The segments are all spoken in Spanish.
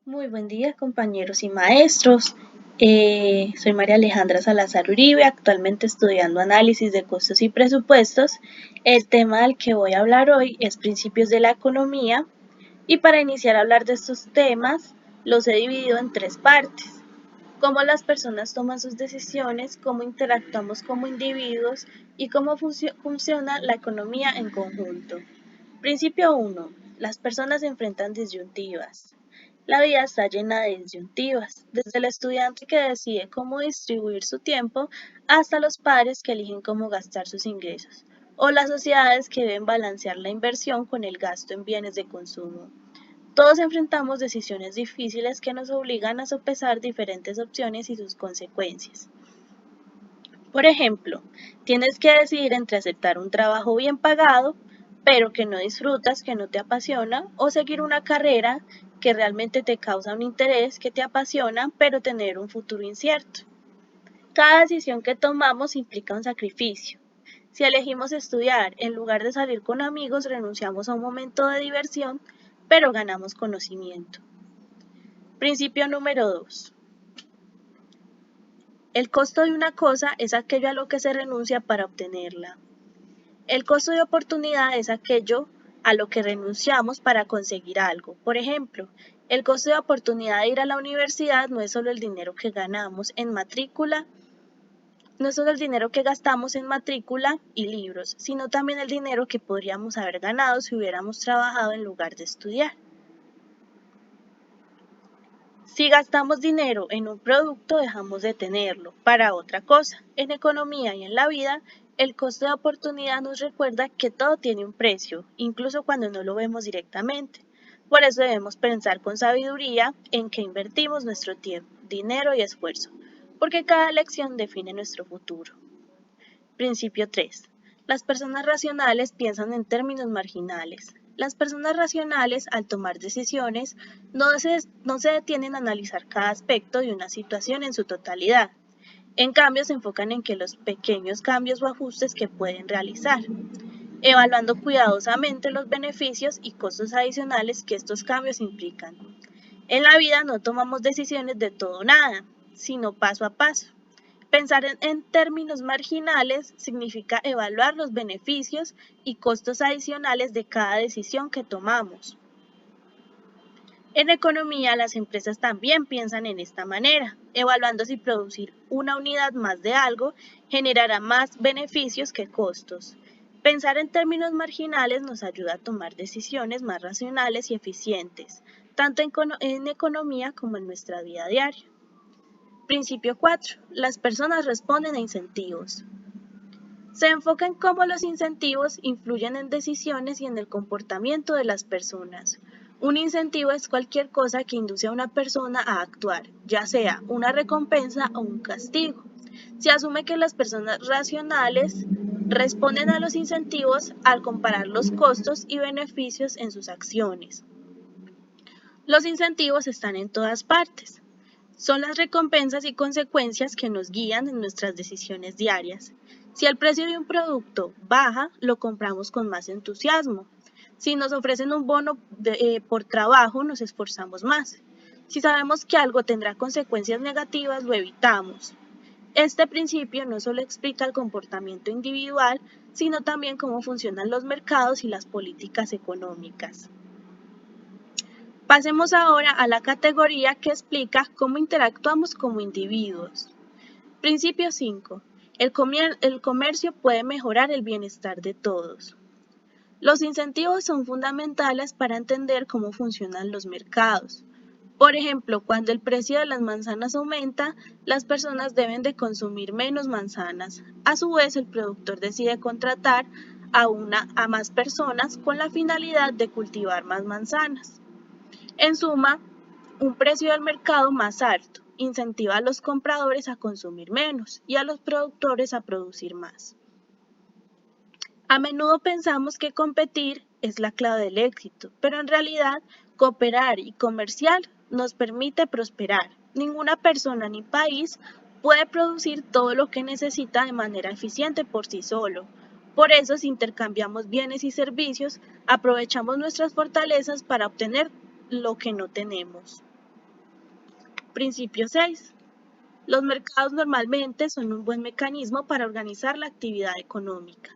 Muy buen día, compañeros y maestros. Soy María Alejandra Salazar Uribe, actualmente estudiando análisis de costos y presupuestos. El tema del que voy a hablar hoy es principios de la economía y para iniciar a hablar de estos temas los he dividido en tres partes. Cómo las personas toman sus decisiones, cómo interactuamos como individuos y cómo funciona la economía en conjunto. Principio 1. Las personas enfrentan disyuntivas. La vida está llena de disyuntivas, desde el estudiante que decide cómo distribuir su tiempo hasta los padres que eligen cómo gastar sus ingresos, o las sociedades que deben balancear la inversión con el gasto en bienes de consumo. Todos enfrentamos decisiones difíciles que nos obligan a sopesar diferentes opciones y sus consecuencias. Por ejemplo, tienes que decidir entre aceptar un trabajo bien pagado, pero que no disfrutas, que no te apasiona, o seguir una carrera que realmente te causa un interés, que te apasiona, pero tener un futuro incierto. Cada decisión que tomamos implica un sacrificio. Si elegimos estudiar en lugar de salir con amigos, renunciamos a un momento de diversión, pero ganamos conocimiento. Principio número 2. El costo de una cosa es aquello a lo que se renuncia para obtenerla. El costo de oportunidad es aquello a lo que renunciamos para conseguir algo. Por ejemplo, el costo de oportunidad de ir a la universidad no es solo el dinero que ganamos en matrícula, no es solo el dinero que gastamos en matrícula y libros, sino también el dinero que podríamos haber ganado si hubiéramos trabajado en lugar de estudiar. Si gastamos dinero en un producto, dejamos de tenerlo para otra cosa. En economía y en la vida, el costo de oportunidad nos recuerda que todo tiene un precio, incluso cuando no lo vemos directamente. Por eso debemos pensar con sabiduría en qué invertimos nuestro tiempo, dinero y esfuerzo, porque cada elección define nuestro futuro. Principio 3. Las personas racionales piensan en términos marginales. Las personas racionales, al tomar decisiones, no se detienen a analizar cada aspecto de una situación en su totalidad. En cambio, se enfocan en que los pequeños cambios o ajustes que pueden realizar, evaluando cuidadosamente los beneficios y costos adicionales que estos cambios implican. En la vida no tomamos decisiones de todo o nada, sino paso a paso. Pensar en términos marginales significa evaluar los beneficios y costos adicionales de cada decisión que tomamos. En economía, las empresas también piensan en esta manera, evaluando si producir una unidad más de algo generará más beneficios que costos. Pensar en términos marginales nos ayuda a tomar decisiones más racionales y eficientes, tanto en economía como en nuestra vida diaria. Principio 4. Las personas responden a incentivos. Se enfoca en cómo los incentivos influyen en decisiones y en el comportamiento de las personas. Un incentivo es cualquier cosa que induce a una persona a actuar, ya sea una recompensa o un castigo. Se asume que las personas racionales responden a los incentivos al comparar los costos y beneficios en sus acciones. Los incentivos están en todas partes. Son las recompensas y consecuencias que nos guían en nuestras decisiones diarias. Si el precio de un producto baja, lo compramos con más entusiasmo. Si nos ofrecen un bono por trabajo, nos esforzamos más. Si sabemos que algo tendrá consecuencias negativas, lo evitamos. Este principio no solo explica el comportamiento individual, sino también cómo funcionan los mercados y las políticas económicas. Pasemos ahora a la categoría que explica cómo interactuamos como individuos. Principio 5. El comercio puede mejorar el bienestar de todos. Los incentivos son fundamentales para entender cómo funcionan los mercados. Por ejemplo, cuando el precio de las manzanas aumenta, las personas deben de consumir menos manzanas. A su vez, el productor decide contratar a más personas con la finalidad de cultivar más manzanas. En suma, un precio del mercado más alto incentiva a los compradores a consumir menos y a los productores a producir más. A menudo pensamos que competir es la clave del éxito, pero en realidad cooperar y comerciar nos permite prosperar. Ninguna persona ni país puede producir todo lo que necesita de manera eficiente por sí solo. Por eso, si intercambiamos bienes y servicios, aprovechamos nuestras fortalezas para obtener lo que no tenemos. Principio 6. Los mercados normalmente son un buen mecanismo para organizar la actividad económica.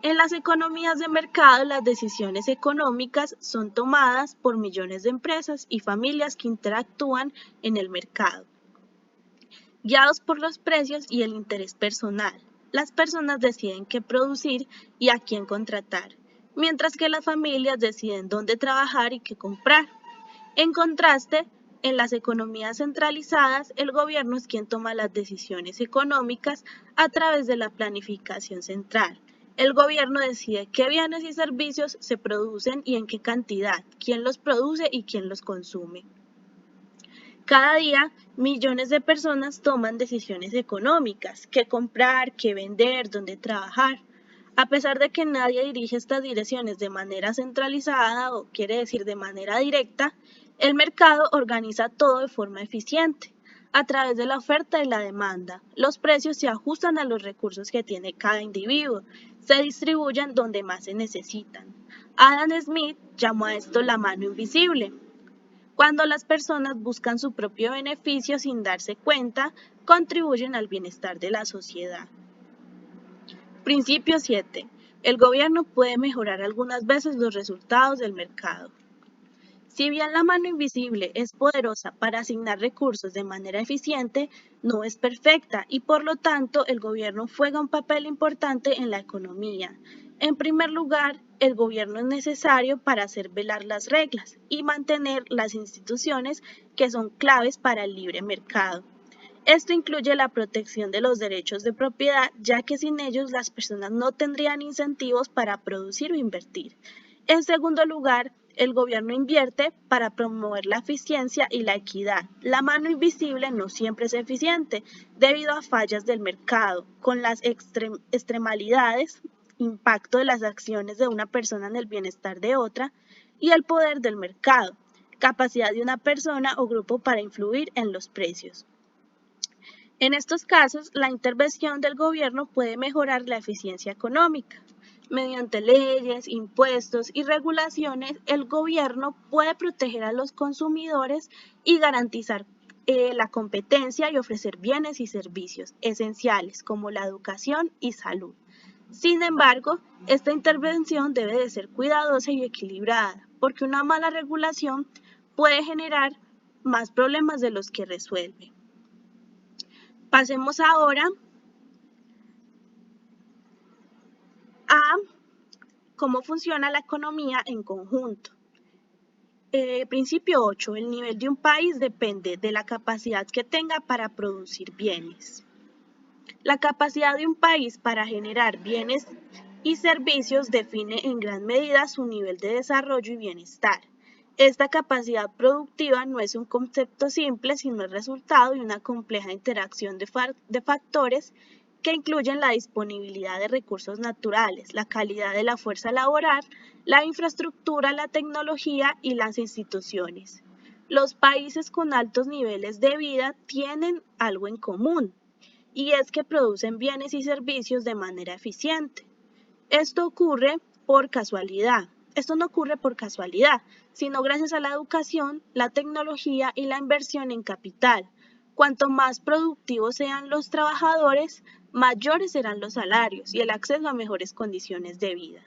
En las economías de mercado, las decisiones económicas son tomadas por millones de empresas y familias que interactúan en el mercado, guiados por los precios y el interés personal. Las personas deciden qué producir y a quién contratar, mientras que las familias deciden dónde trabajar y qué comprar. En contraste, en las economías centralizadas, el gobierno es quien toma las decisiones económicas a través de la planificación central. El gobierno decide qué bienes y servicios se producen y en qué cantidad, quién los produce y quién los consume. Cada día, millones de personas toman decisiones económicas, qué comprar, qué vender, dónde trabajar. A pesar de que nadie dirige estas direcciones de manera centralizada o quiere decir de manera directa, el mercado organiza todo de forma eficiente. A través de la oferta y la demanda, los precios se ajustan a los recursos que tiene cada individuo, se distribuyen donde más se necesitan. Adam Smith llamó a esto la mano invisible. Cuando las personas buscan su propio beneficio sin darse cuenta, contribuyen al bienestar de la sociedad. Principio 7. El gobierno puede mejorar algunas veces los resultados del mercado. Si bien la mano invisible es poderosa para asignar recursos de manera eficiente, no es perfecta y por lo tanto el gobierno juega un papel importante en la economía. En primer lugar, el gobierno es necesario para hacer velar las reglas y mantener las instituciones que son claves para el libre mercado. Esto incluye la protección de los derechos de propiedad, ya que sin ellos las personas no tendrían incentivos para producir o invertir. En segundo lugar, el gobierno invierte para promover la eficiencia y la equidad. La mano invisible no siempre es eficiente debido a fallas del mercado, con las extremalidades, impacto de las acciones de una persona en el bienestar de otra y el poder del mercado, capacidad de una persona o grupo para influir en los precios. En estos casos, la intervención del gobierno puede mejorar la eficiencia económica. Mediante leyes, impuestos y regulaciones, el gobierno puede proteger a los consumidores y garantizar la competencia y ofrecer bienes y servicios esenciales como la educación y salud. Sin embargo, esta intervención debe de ser cuidadosa y equilibrada, porque una mala regulación puede generar más problemas de los que resuelve. Pasemos ahora a cómo funciona la economía en conjunto. Principio 8. El nivel de un país depende de la capacidad que tenga para producir bienes. La capacidad de un país para generar bienes y servicios define en gran medida su nivel de desarrollo y bienestar. Esta capacidad productiva no es un concepto simple, sino el resultado de una compleja interacción de factores que incluyen la disponibilidad de recursos naturales, la calidad de la fuerza laboral, la infraestructura, la tecnología y las instituciones. Los países con altos niveles de vida tienen algo en común, y es que producen bienes y servicios de manera eficiente. Esto ocurre por casualidad. Esto no ocurre por casualidad, sino gracias a la educación, la tecnología y la inversión en capital. Cuanto más productivos sean los trabajadores, mayores serán los salarios y el acceso a mejores condiciones de vida.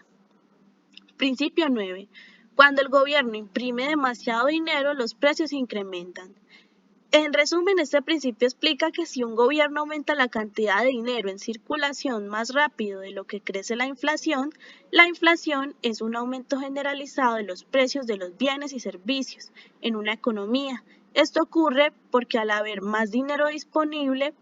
Principio 9. Cuando el gobierno imprime demasiado dinero, los precios se incrementan. En resumen, este principio explica que si un gobierno aumenta la cantidad de dinero en circulación más rápido de lo que crece la inflación es un aumento generalizado de los precios de los bienes y servicios en una economía. Esto ocurre porque al haber más dinero disponible,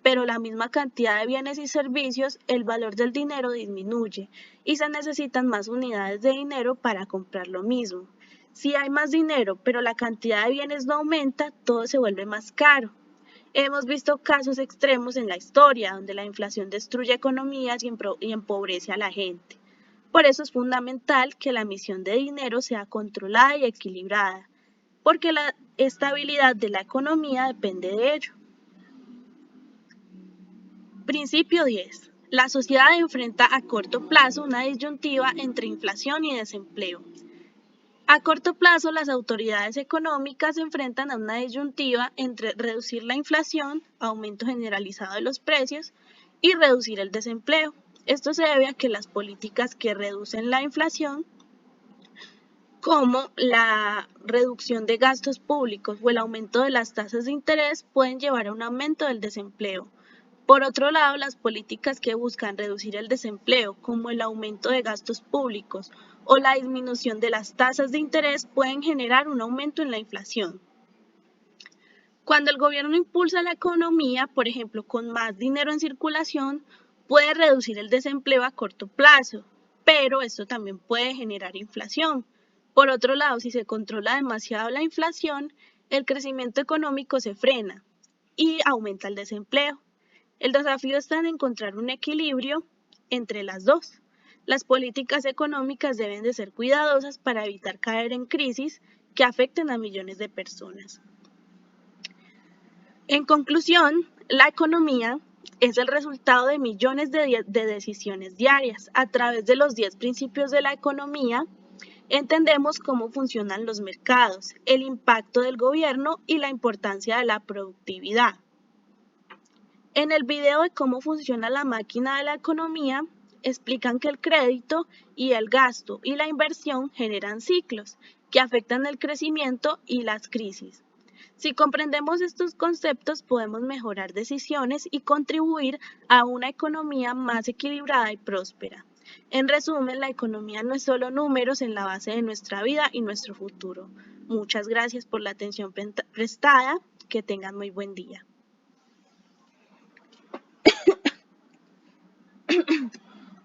pero la misma cantidad de bienes y servicios, el valor del dinero disminuye y se necesitan más unidades de dinero para comprar lo mismo. Si hay más dinero, pero la cantidad de bienes no aumenta, todo se vuelve más caro. Hemos visto casos extremos en la historia, donde la inflación destruye economías y empobrece a la gente. Por eso es fundamental que la emisión de dinero sea controlada y equilibrada, porque la estabilidad de la economía depende de ello. Principio 10. La sociedad enfrenta a corto plazo una disyuntiva entre inflación y desempleo. A corto plazo, las autoridades económicas se enfrentan a una disyuntiva entre reducir la inflación, aumento generalizado de los precios, y reducir el desempleo. Esto se debe a que las políticas que reducen la inflación, como la reducción de gastos públicos o el aumento de las tasas de interés, pueden llevar a un aumento del desempleo. Por otro lado, las políticas que buscan reducir el desempleo, como el aumento de gastos públicos o la disminución de las tasas de interés, pueden generar un aumento en la inflación. Cuando el gobierno impulsa la economía, por ejemplo, con más dinero en circulación, puede reducir el desempleo a corto plazo, pero esto también puede generar inflación. Por otro lado, si se controla demasiado la inflación, el crecimiento económico se frena y aumenta el desempleo. El desafío está en encontrar un equilibrio entre las dos. Las políticas económicas deben de ser cuidadosas para evitar caer en crisis que afecten a millones de personas. En conclusión, la economía es el resultado de millones de decisiones diarias. A través de los 10 principios de la economía, entendemos cómo funcionan los mercados, el impacto del gobierno y la importancia de la productividad. En el video de cómo funciona la máquina de la economía, explican que el crédito y el gasto y la inversión generan ciclos que afectan el crecimiento y las crisis. Si comprendemos estos conceptos, podemos mejorar decisiones y contribuir a una economía más equilibrada y próspera. En resumen, la economía no es solo números en la base de nuestra vida y nuestro futuro. Muchas gracias por la atención prestada. Que tengan muy buen día.